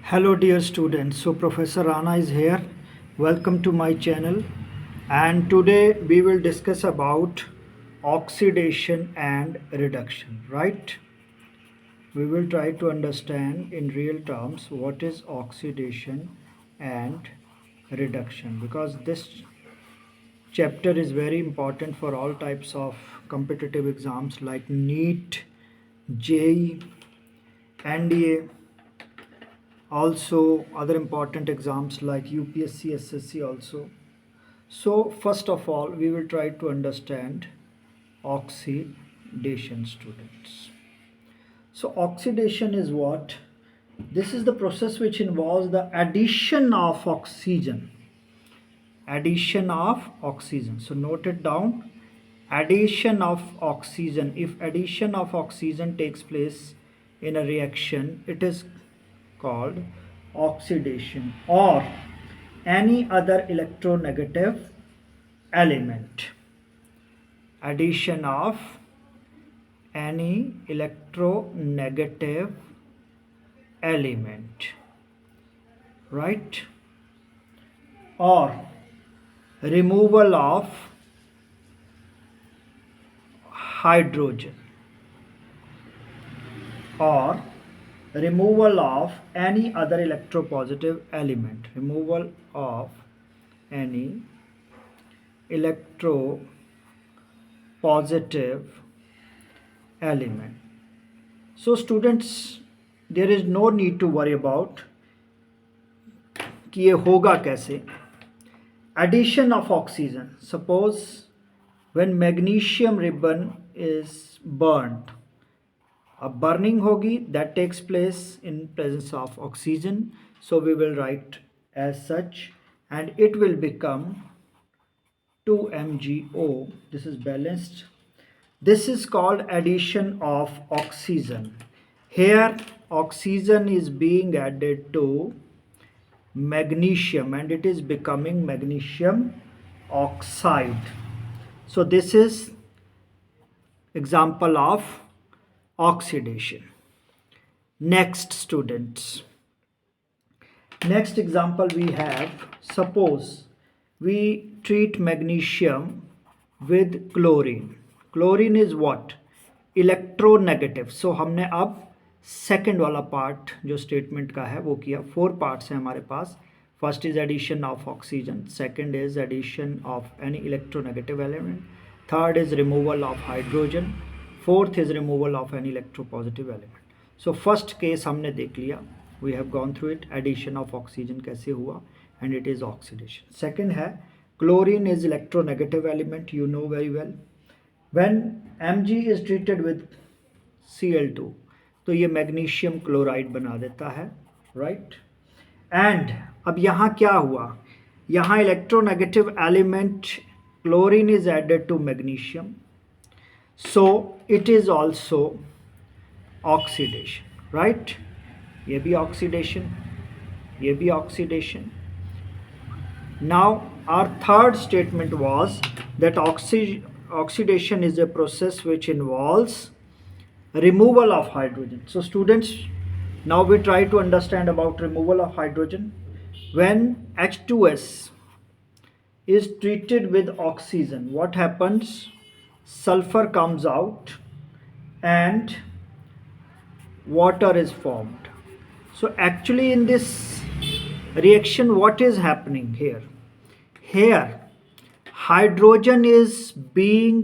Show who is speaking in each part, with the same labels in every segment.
Speaker 1: Hello dear students, so Professor Rana is here. Welcome to my channel, and today we will discuss about oxidation and reduction, right? We will try to understand in real terms what is oxidation and reduction, because this chapter is very important for all types of competitive exams like NEET, JEE, NDA, also other important exams like UPSC, SSC also. So first of all, we will try to understand oxidation, students. So oxidation is what? This is the process which involves the addition of oxygen. Addition of oxygen. So note it down. Addition of oxygen. If addition of oxygen takes place in a reaction, it is called oxidation, or any other electronegative element. Addition of any electronegative element, right? Or removal of hydrogen, or removal of any other electropositive element. Removal of any electropositive element. So students, there is no need to worry about कि ये होगा कैसे. Addition of oxygen. Suppose when magnesium ribbon is burnt, अब burning होगी, that takes place in presence of oxygen, so we will write as such, and it will become 2MgO. This is balanced. This is called addition of oxygen. Here oxygen is being added to magnesium and it is becoming magnesium oxide. So this is example of oxidation. Next, students, next example we have, suppose we treat magnesium with chlorine. Chlorine is what? Electronegative. So हमने अब second वाला part जो statement का है वो किया. 4 parts हैं हमारे पास. First is addition of oxygen, second is addition of any electronegative element, third is removal of hydrogen, fourth is removal of any electropositive element. So first case हमने देख लिया, we have gone through it. Addition of oxygen कैसे हुआ, and it is oxidation. Second है chlorine is electronegative element, you know very well. When Mg is treated with Cl2, तो ये magnesium chloride बना देता है, राइट. एंड अब यहाँ क्या हुआ, यहाँ electronegative element chlorine is added to magnesium, so it is also oxidation, right. ये भी ऑक्सीडेशन, ये भी oxidation. Now our third statement was that oxidation is a process which involves removal of hydrogen. So students, now we try to understand about removal of hydrogen. When H2S is treated with oxygen, what happens? Sulfur comes out and water is formed. So actually in this reaction, what is happening here? Here hydrogen is being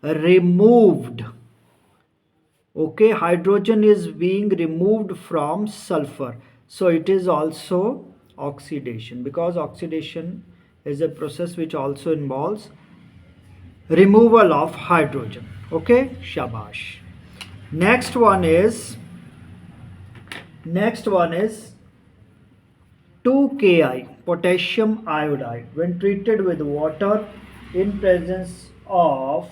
Speaker 1: removed. Okay, hydrogen is being removed from sulfur, so it is also oxidation, because oxidation is a process which also involves removal of hydrogen. Okay, shabash. Next one is 2Ki, potassium iodide, when treated with water in presence of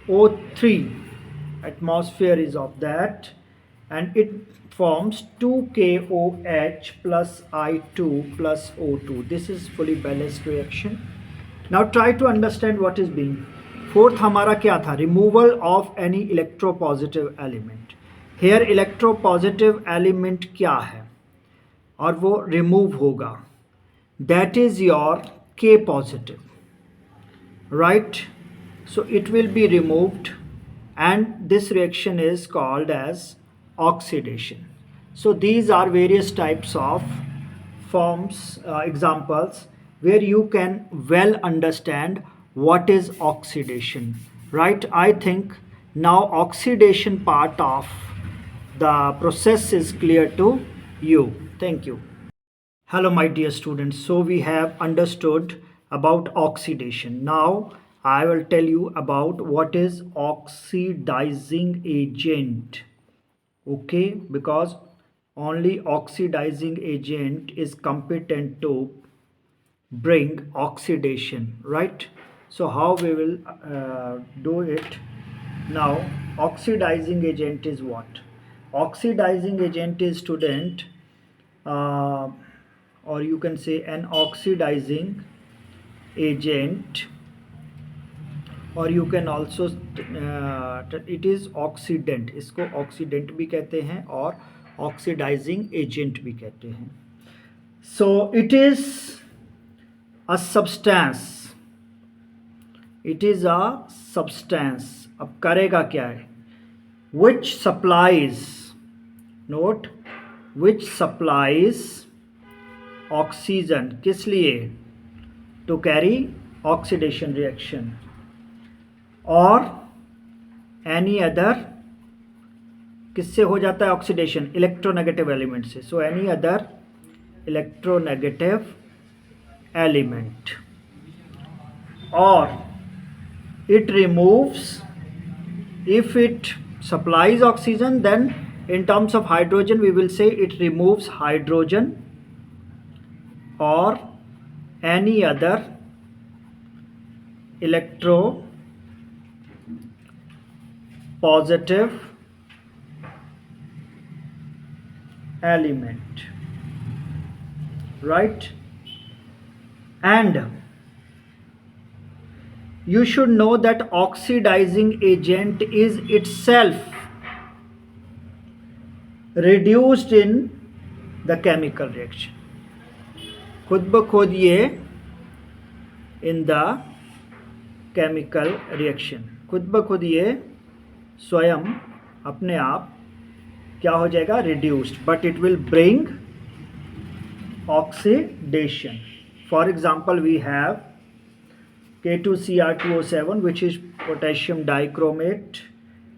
Speaker 1: O3, atmosphere is of that, and it forms 2KOH plus I2 plus O2. This is fully balanced reaction. Now try to understand what is being. Fourth हमारा क्या था? Removal of any electropositive element. Here electropositive element क्या है और वो remove होगा, that is your K positive, right? So it will be removed, and this reaction is called as oxidation. So these are various types of forms, examples where you can well understand what is oxidation, right? I think now oxidation part of the process is clear to you. Thank you. Hello, my dear students. So we have understood about oxidation. Now I will tell you about what is oxidizing agent. Okay, because only oxidizing agent is competent to bring oxidation, right? So how we will do it now? Oxidizing agent is what? Oxidizing agent is, student, uh, or you can say an oxidizing agent, or you can also it is oxidant, इसको oxidant भी कहते हैं और oxidizing agent भी कहते हैं. So it is a substance, it is a substance. अब करेगा क्या है? Which supplies, note, which supplies oxygen, किस लिए? To carry oxidation reaction or any other, किससे हो जाता है ऑक्सीडेशन? इलेक्ट्रोनेगेटिव एलिमेंट से. So any other electronegative element, और it removes, if it supplies oxygen, then in terms of hydrogen we will say it removes hydrogen or any other electro positive element, right? And you should know that oxidizing agent is itself reduced in the chemical reaction. खुद ब खुद ये in the chemical reaction, खुद ब खुद ये स्वयं अपने आप क्या हो जाएगा? reduced, but it will bring oxidation. For example, we have K2Cr2O7, which is potassium dichromate,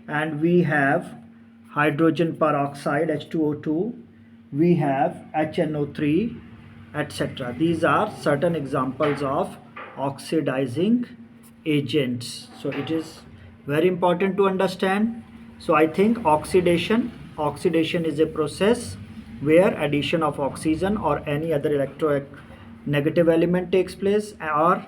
Speaker 1: and we have hydrogen peroxide H2O2, we have HNO3, etc. These are certain examples of oxidizing agents. So it is very important to understand. So I think oxidation is a process where addition of oxygen or any other electronegative element takes place, or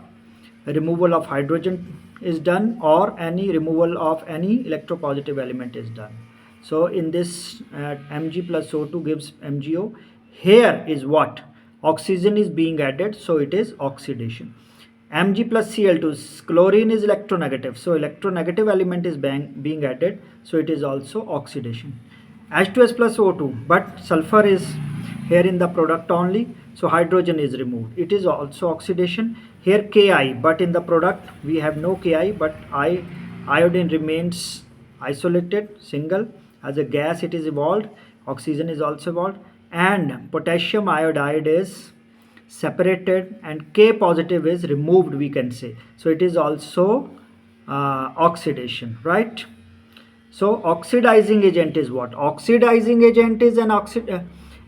Speaker 1: removal of hydrogen is done, or any removal of any electropositive element is done. So in this Mg plus O2 gives MgO. Here is what? Oxygen is being added, so it is oxidation. Mg plus Cl2, chlorine is electronegative, so electronegative element is being added, so it is also oxidation. H2S plus O2, but sulfur is here in the product only, so hydrogen is removed, it is also oxidation. Here Ki, but in the product we have no Ki, but iodine remains isolated, single. As a gas it is evolved, oxygen is also evolved, and potassium iodide is separated and K positive is removed, we can say. So it is also oxidation, right? So oxidizing agent is what? Oxidizing agent is an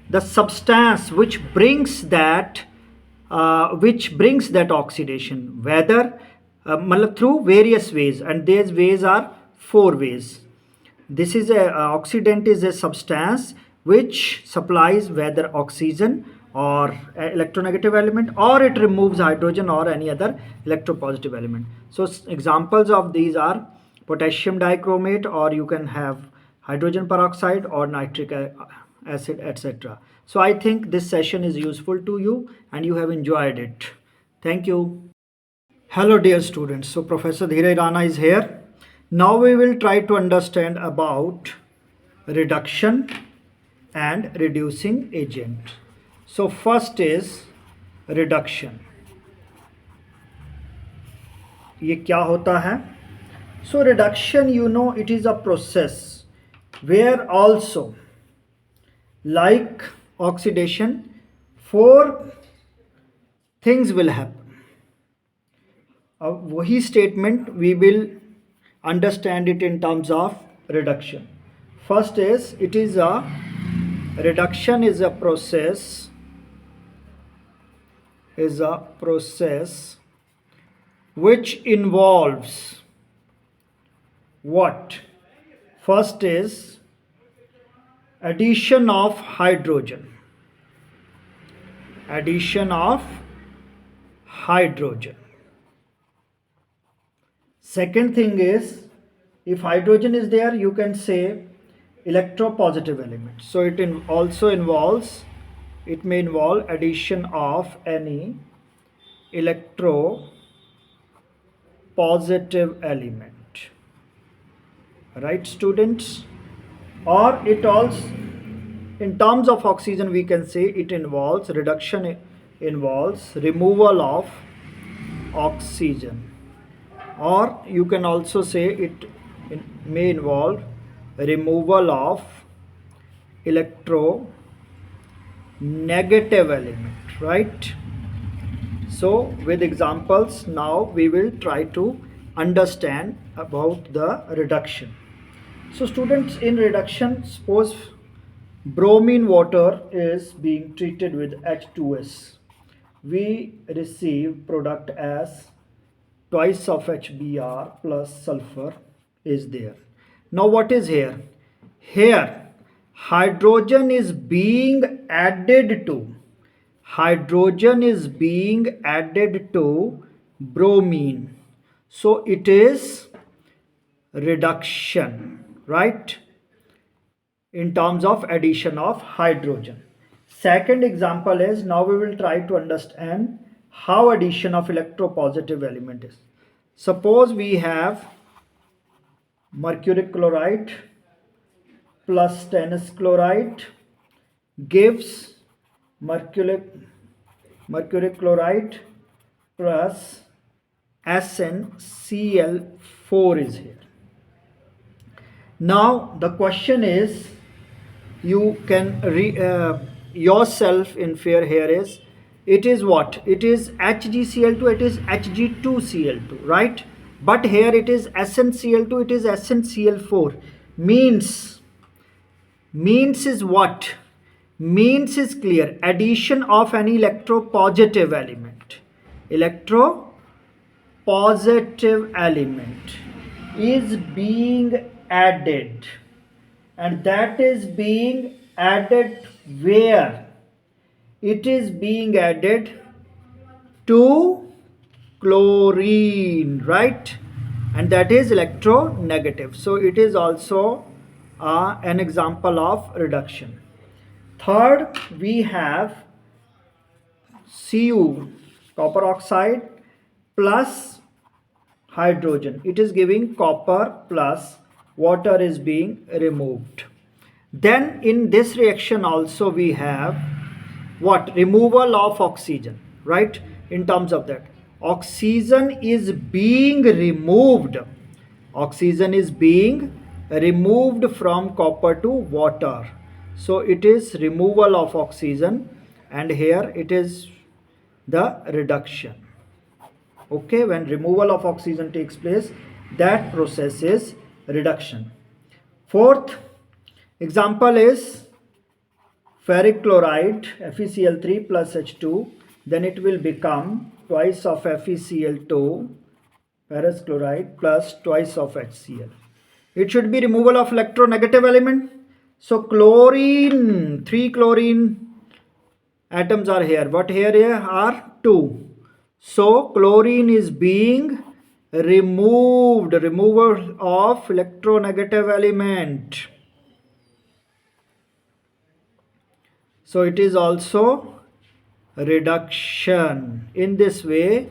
Speaker 1: the substance which brings that oxidation, whether through various ways, and these ways are 4 ways. This is a oxidant is a substance which supplies whether oxygen or electronegative element, or it removes hydrogen or any other electropositive element. So examples of these are potassium dichromate, or you can have hydrogen peroxide or nitric acid, etc. So I think this session is useful to you and you have enjoyed it. Thank you. Hello dear students. So Professor Dheeraj Rana is here. Now we will try to understand about reduction and reducing agent. So first is reduction. ये क्या होता है? So reduction, you know, it is a process where also, like oxidation, four things will happen. वही statement we will understand it in terms of reduction. First is, it is a reduction is a process which involves what? First is addition of hydrogen. Addition of hydrogen. Second thing is, if hydrogen is there, you can say electropositive element. So it also involves, it may involve addition of any electropositive element. Right, students? Or it also, in terms of oxygen, we can say it involves, reduction involves removal of oxygen. Or you can also say it may involve removal of electronegative element, right? So with examples, now we will try to understand about the reduction. So students, in reduction, suppose bromine water is being treated with H2S. We receive product as twice of HBr plus sulfur is there. Now what is here? Here hydrogen is being added to. Hydrogen is being added to bromine. So it is reduction, right? In terms of addition of hydrogen. Second example is, now we will try to understand how addition of electropositive element is. Suppose we have mercury chloride plus stannous chloride gives mercury chloride plus SnCl4 is here. Now the question is, you can yourself infer here is, it is what? It is HgCl2, it is Hg2Cl2, right? But here it is SnCl2, it is SnCl4. Means is what? Means is clear. Addition of any electropositive element. Electropositive element is being added. And that is being added where? It is being added to chlorine, right? And that is electronegative. So it is also an example of reduction. Third, we have Cu, copper oxide plus hydrogen. It is giving copper plus water is being removed. Then in this reaction also we have what? Removal of oxygen, right? In terms of that, oxygen is being removed. Oxygen is being removed from copper to water. So it is removal of oxygen, and here it is the reduction. Okay, when removal of oxygen takes place, that process is reduction. Fourth example is ferric chloride FeCl3 plus H2, then it will become twice of FeCl2 ferrous chloride plus twice of HCl. It should be removal of electronegative element. So chlorine, 3 chlorine atoms are here, but here are 2. So chlorine is being removed, removal of electronegative element. So it is also reduction. In this way,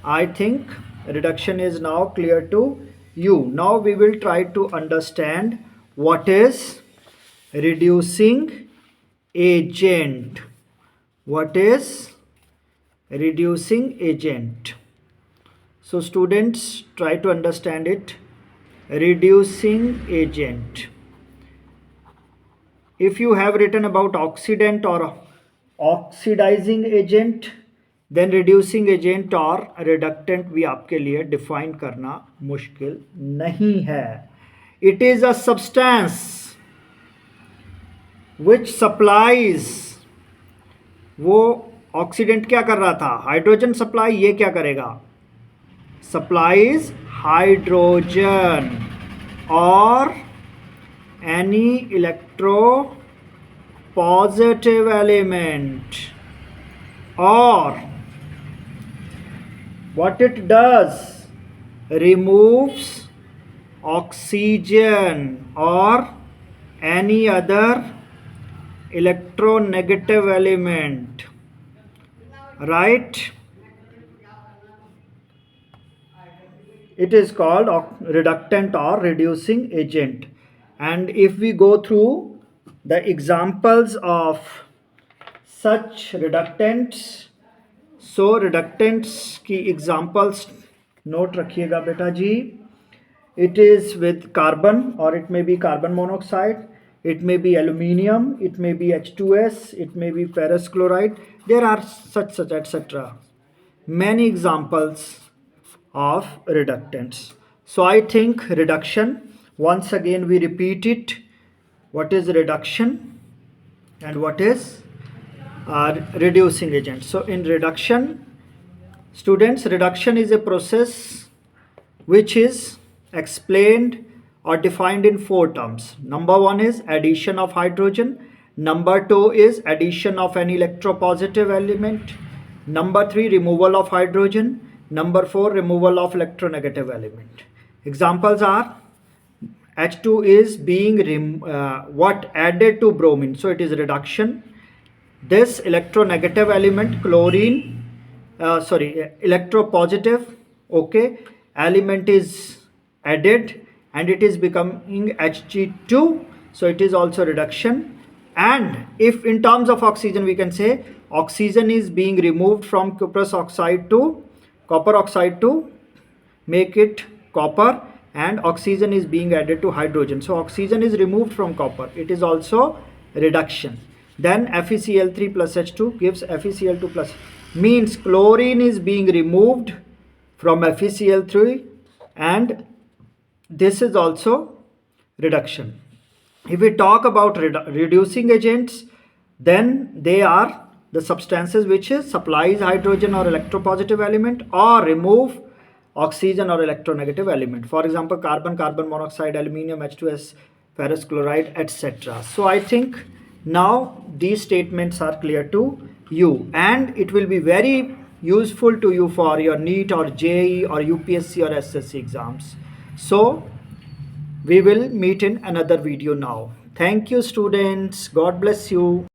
Speaker 1: I think reduction is now clear to you. Now we will try to understand what is reducing agent. What is reducing agent? So students, try to understand it. Reducing agent. If you have written about oxidant or oxidizing agent, then reducing agent और reductant भी आपके लिए define करना मुश्किल नहीं है. It is a substance which supplies. वो oxidant क्या कर रहा था? Hydrogen supply. ये क्या करेगा? Supplies hydrogen or any electropositive element, or what it does, removes oxygen or any other electronegative element, right? It is called reductant or reducing agent. And if we go through the examples of such reductants, so reductants की examples note रखिएगा बेटा जी. It is with carbon, or it may be carbon monoxide, it may be aluminium, it may be H2S, it may be ferrous chloride. There are such etc. Many examples of reductants. So I think reduction, once again we repeat it. What is reduction and what is reducing agent? So in reduction, students, reduction is a process which is explained or defined in 4 terms. Number 1 is addition of hydrogen. Number 2 is addition of an electropositive element. Number 3, removal of hydrogen. Number 4, removal of electronegative element. Examples are H2 is being added to bromine, so it is reduction. This electronegative element, chlorine, electropositive, okay, element is added and it is becoming Hg2, so it is also reduction. And if in terms of oxygen, we can say oxygen is being removed from copper oxide to make it copper, and oxygen is being added to hydrogen. So oxygen is removed from copper. It is also reduction. Then FeCl3 plus H2 gives FeCl2 plus, means chlorine is being removed from FeCl3, and this is also reduction. If we talk about reducing agents, then they are the substances which supplies hydrogen or electropositive element or remove oxygen or electronegative element. For example, carbon, carbon monoxide, aluminium, H2S, ferrous chloride, etc. So I think now these statements are clear to you, and it will be very useful to you for your NEET or JEE or UPSC or SSC exams. So we will meet in another video now. Thank you, students. God bless you.